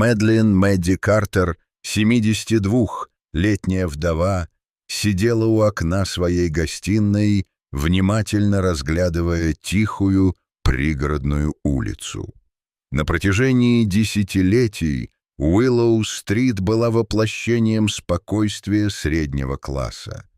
Мэдлин Мэдди Картер, 72-летняя вдова, сидела у окна своей гостиной, внимательно разглядывая тихую пригородную улицу. На протяжении десятилетий Уиллоу-стрит была воплощением спокойствия среднего класса.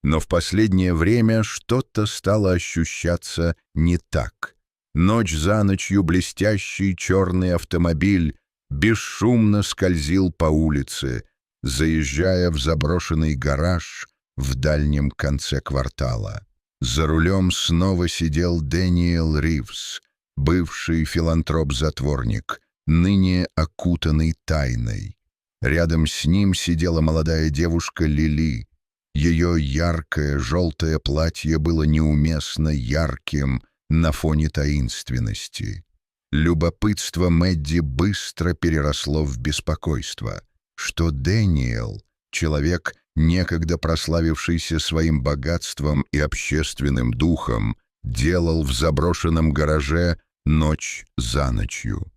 Но в последнее время что-то стало ощущаться не так. Ночь за ночью блестящий черный автомобиль бесшумно скользил по улице, заезжая в заброшенный гараж в дальнем конце квартала. За рулем снова сидел Дэниел Ривз, бывший филантроп-затворник, ныне окутанный тайной. Рядом с ним сидела молодая девушка Лили. Ее яркое желтое платье было неуместно ярким на фоне таинственности. Любопытство Мэдди быстро переросло в беспокойство. Что Дэниел, человек, некогда прославившийся своим богатством и общественным духом, делал в заброшенном гараже ночь за ночью?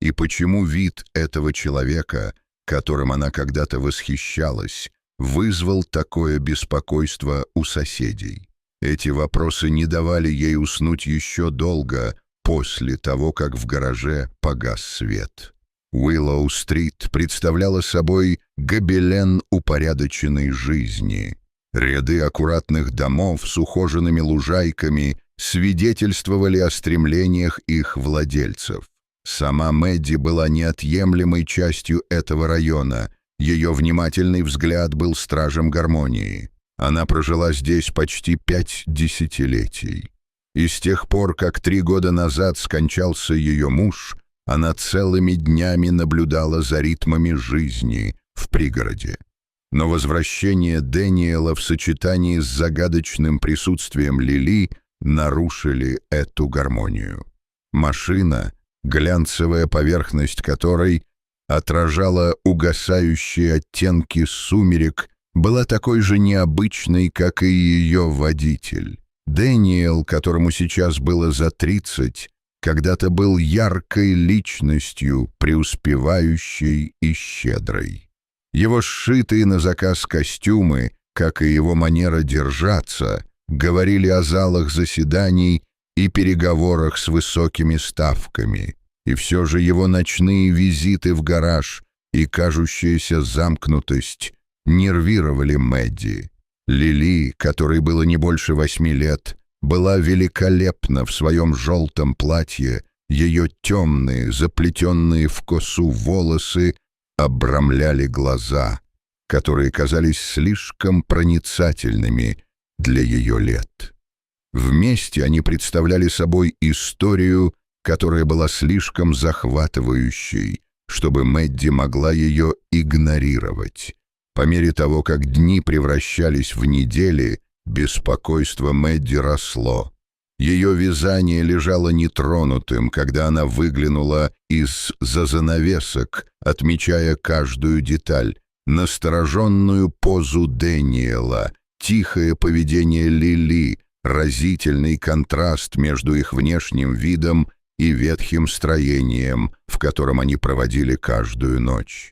И почему вид этого человека, которым она когда-то восхищалась, вызвал такое беспокойство у соседей? Эти вопросы не давали ей уснуть еще долго после того, как в гараже погас свет. Уиллоу-стрит представляла собой гобелен упорядоченной жизни. Ряды аккуратных домов с ухоженными лужайками свидетельствовали о стремлениях их владельцев. Сама Мэдди была неотъемлемой частью этого района. Ее внимательный взгляд был стражем гармонии. Она прожила здесь почти 5 десятилетий. И с тех пор, как 3 года назад скончался ее муж, она целыми днями наблюдала за ритмами жизни в пригороде. Но возвращение Дэниела в сочетании с загадочным присутствием Лили нарушили эту гармонию. Машина, глянцевая поверхность которой отражала угасающие оттенки сумерек, была такой же необычной, как и ее водитель. Дэниел, которому сейчас было за 30, когда-то был яркой личностью, преуспевающей и щедрой. Его сшитые на заказ костюмы, как и его манера держаться, говорили о залах заседаний и переговорах с высокими ставками. И все же его ночные визиты в гараж и кажущаяся замкнутость нервировали Мэдди. Лили, которой было не больше 8 лет, была великолепна в своем желтом платье, ее темные, заплетенные в косу волосы обрамляли глаза, которые казались слишком проницательными для ее лет. Вместе они представляли собой историю, которая была слишком захватывающей, чтобы Мэдди могла ее игнорировать. По мере того, как дни превращались в недели, беспокойство Мэдди росло. Ее вязание лежало нетронутым, когда она выглянула из-за занавесок, отмечая каждую деталь: настороженную позу Дэниела, тихое поведение Лили, разительный контраст между их внешним видом и ветхим строением, в котором они проводили каждую ночь.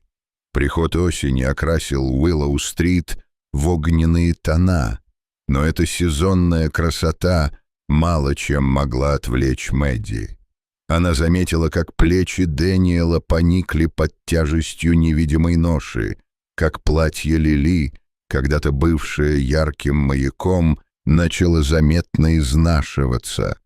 Приход осени окрасил Уиллоу-стрит в огненные тона, но эта сезонная красота мало чем могла отвлечь Мэдди. Она заметила, как плечи Дэниела поникли под тяжестью невидимой ноши, как платье Лили, когда-то бывшее ярким маяком, начало заметно изнашиваться.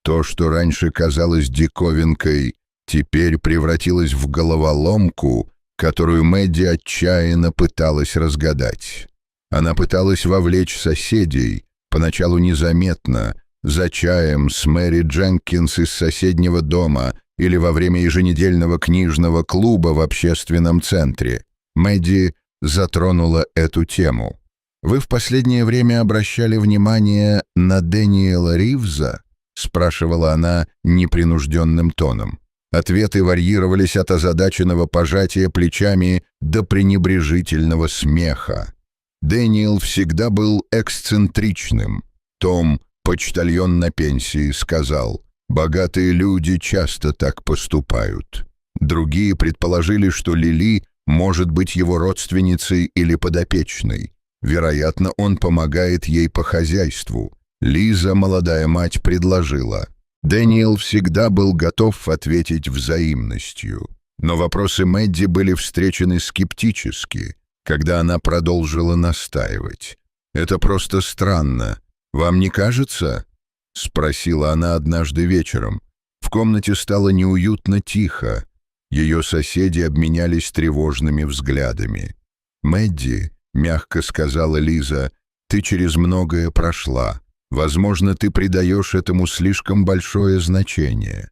То, что раньше казалось диковинкой, теперь превратилось в головоломку, которую Мэдди отчаянно пыталась разгадать. Она пыталась вовлечь соседей, поначалу незаметно, за чаем с Мэри Дженкинс из соседнего дома или во время еженедельного книжного клуба в общественном центре. Мэдди затронула эту тему. «Вы в последнее время обращали внимание на Дэниела Ривза?» — спрашивала она непринужденным тоном. Ответы варьировались от озадаченного пожатия плечами до пренебрежительного смеха. Дэниел всегда был эксцентричным. Том, почтальон на пенсии, сказал: «Богатые люди часто так поступают». Другие предположили, что Лили может быть его родственницей или подопечной. Вероятно, он помогает ей по хозяйству. Лиза, молодая мать, предложила. Дэниел всегда был готов ответить взаимностью. Но вопросы Мэдди были встречены скептически, когда она продолжила настаивать. «Это просто странно. Вам не кажется?» — спросила она однажды вечером. В комнате стало неуютно тихо. Ее соседи обменялись тревожными взглядами. «Мэдди», — мягко сказала Лиза, — «ты через многое прошла. Возможно, ты придаешь этому слишком большое значение».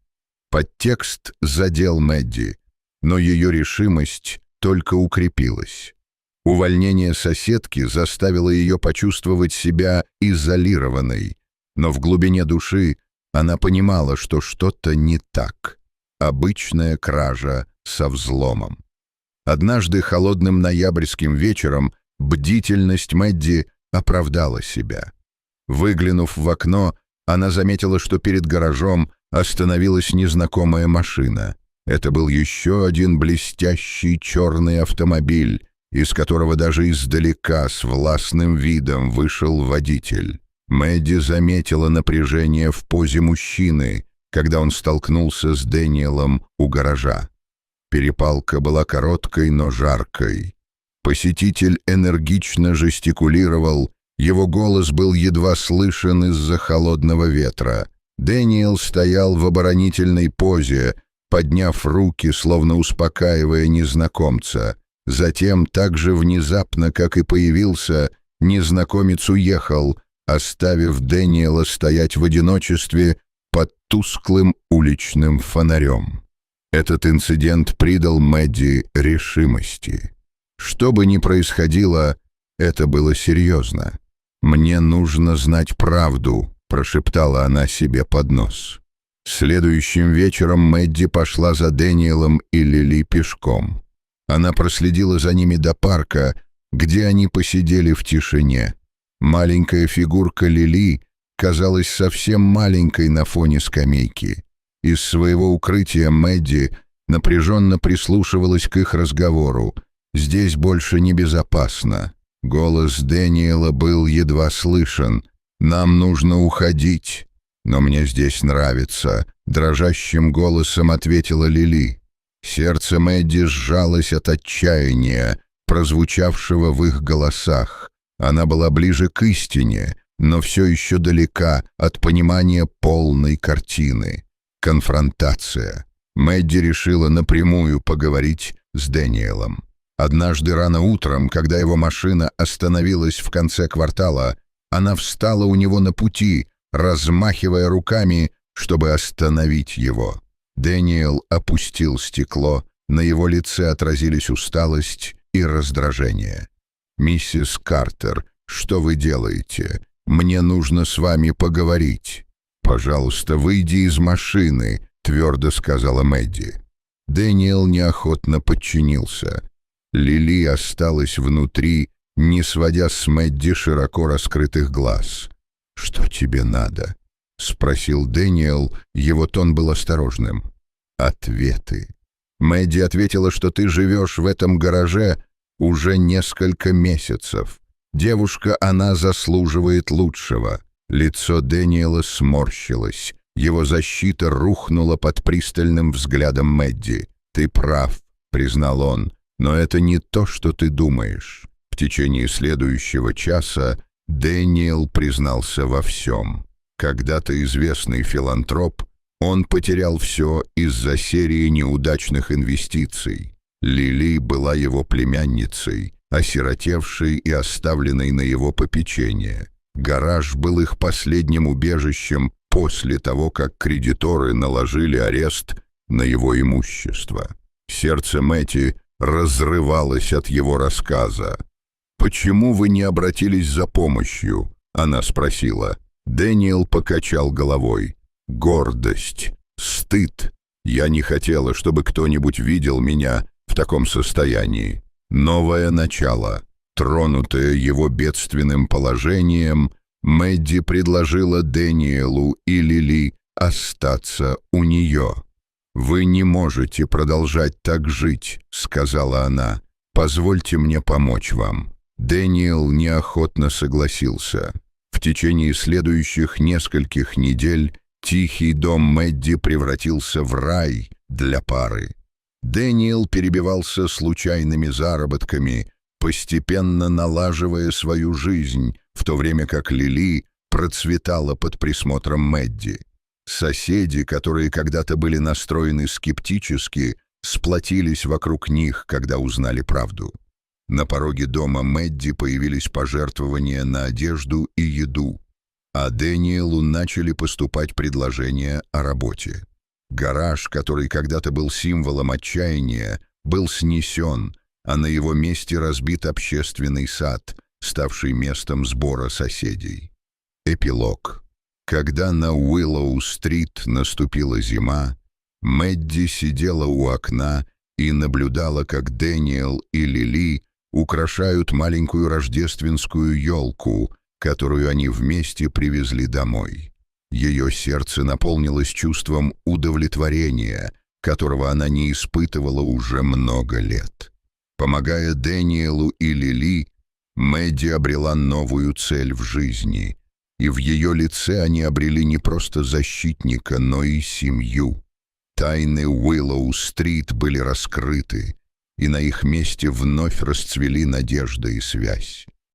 Подтекст задел Мэдди, но ее решимость только укрепилась. Увольнение соседки заставило ее почувствовать себя изолированной, но в глубине души она понимала, что что-то не так. Обычная кража со взломом. Однажды холодным ноябрьским вечером бдительность Мэдди оправдала себя. Выглянув в окно, она заметила, что перед гаражом остановилась незнакомая машина. Это был еще один блестящий черный автомобиль, из которого даже издалека с властным видом вышел водитель. Мэдди заметила напряжение в позе мужчины, когда он столкнулся с Дэниелом у гаража. Перепалка была короткой, но жаркой. Посетитель энергично жестикулировал, его голос был едва слышен из-за холодного ветра. Дэниел стоял в оборонительной позе, подняв руки, словно успокаивая незнакомца. Затем, так же внезапно, как и появился, незнакомец уехал, оставив Дэниела стоять в одиночестве под тусклым уличным фонарем. Этот инцидент придал Мэдди решимости. Что бы ни происходило, это было серьезно. «Мне нужно знать правду», — прошептала она себе под нос. Следующим вечером Мэдди пошла за Дэниелом и Лили пешком. Она проследила за ними до парка, где они посидели в тишине. Маленькая фигурка Лили казалась совсем маленькой на фоне скамейки. Из своего укрытия Мэдди напряженно прислушивалась к их разговору. «Здесь больше небезопасно». Голос Дэниела был едва слышен. «Нам нужно уходить». «Но мне здесь нравится», — дрожащим голосом ответила Лили. Сердце Мэдди сжалось от отчаяния, прозвучавшего в их голосах. Она была ближе к истине, но все еще далека от понимания полной картины. Конфронтация. Мэдди решила напрямую поговорить с Дэниелом. Однажды рано утром, когда его машина остановилась в конце квартала, она встала у него на пути, размахивая руками, чтобы остановить его. Дэниел опустил стекло, на его лице отразились усталость и раздражение. «Миссис Картер, что вы делаете? Мне нужно с вами поговорить». «Пожалуйста, выйди из машины», — твердо сказала Мэдди. Дэниел неохотно подчинился. Лили осталась внутри, не сводя с Мэдди широко раскрытых глаз. «Что тебе надо?» — спросил Дэниел, его тон был осторожным. «Ответы». Мэдди ответила, что ты живешь в этом гараже уже несколько месяцев. Девушка, она заслуживает лучшего. Лицо Дэниела сморщилось. Его защита рухнула под пристальным взглядом Мэдди. «Ты прав», — признал он, — «но это не то, что ты думаешь». В течение следующего часа Дэниел признался во всем. Когда-то известный филантроп, он потерял все из-за серии неудачных инвестиций. Лили была его племянницей, осиротевшей и оставленной на его попечение. Гараж был их последним убежищем после того, как кредиторы наложили арест на его имущество. Сердце Мэтти разрывалось от его рассказа. «Почему вы не обратились за помощью?» — она спросила. Дэниел покачал головой. «Гордость, стыд. Я не хотела, чтобы кто-нибудь видел меня в таком состоянии. Новое начало». Тронутая его бедственным положением, Мэдди предложила Дэниелу и Лили остаться у нее. «Вы не можете продолжать так жить», — сказала она. «Позвольте мне помочь вам». Дэниел неохотно согласился. В течение следующих нескольких недель тихий дом Мэдди превратился в рай для пары. Дэниел перебивался случайными заработками, постепенно налаживая свою жизнь, в то время как Лили процветала под присмотром Мэдди. Соседи, которые когда-то были настроены скептически, сплотились вокруг них, когда узнали правду. На пороге дома Мэдди появились пожертвования на одежду и еду, а Дэниелу начали поступать предложения о работе. Гараж, который когда-то был символом отчаяния, был снесен, а на его месте разбит общественный сад, ставший местом сбора соседей. Эпилог. Когда на Уиллоу-стрит наступила зима, Мэдди сидела у окна и наблюдала, как Дэниел и Лили украшают маленькую рождественскую елку, которую они вместе привезли домой. Ее сердце наполнилось чувством удовлетворения, которого она не испытывала уже много лет. Помогая Дэниелу и Лили, Мэдди обрела новую цель в жизни, и в ее лице они обрели не просто защитника, но и семью. Тайны Уиллоу-стрит были раскрыты, и на их месте вновь расцвели надежда и связь.